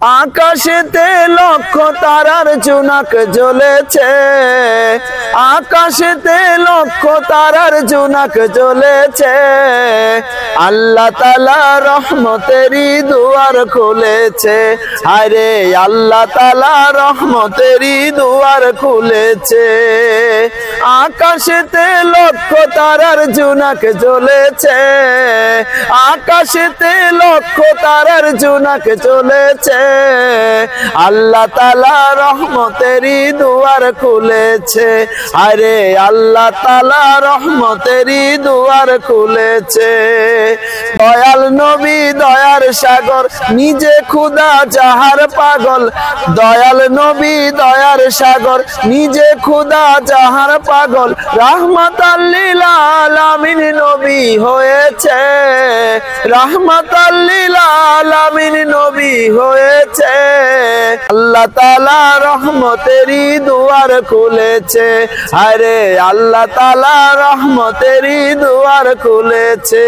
আকাশেতে লক্ষ তারার জোনাক জ্বলেছে, আকাশেতে লক্ষ তারার জোনাক জ্বলেছে। আল্লাহ তাআলা রহমতেরই দুয়ার খুলেছে, আরে আল্লাহ তাআলা রহমতেরই দুয়ার খুলেছে। আকাশেতে লক্ষ তারার জোনাক জ্বলেছে, আকাশেতে লক্ষ তারার জোনাক জ্বলেছে। আল্লাহ তাআলা রহমতেরই দুয়ার খুলেছে, আরে আল্লাহ তাআলা রহমতেরই দুয়ার খুলেছে। দয়াল নবী দয়ার সাগর, নিজে খুদা যাহার পাগল। দয়াল নবী দয়ার সাগর, নিজে খুদা যাহার পাগল। রাহমাতাল লিল আলামিন নবী হয়েছে, রাহমাতাল লিল আলামিন নবী হয়েছে। আল্লাহ তাআলা রহমতেরই দুয়ার খুলেছে, আরে আল্লাহ তাআলা রহমতেরই দুয়ার খুলেছে।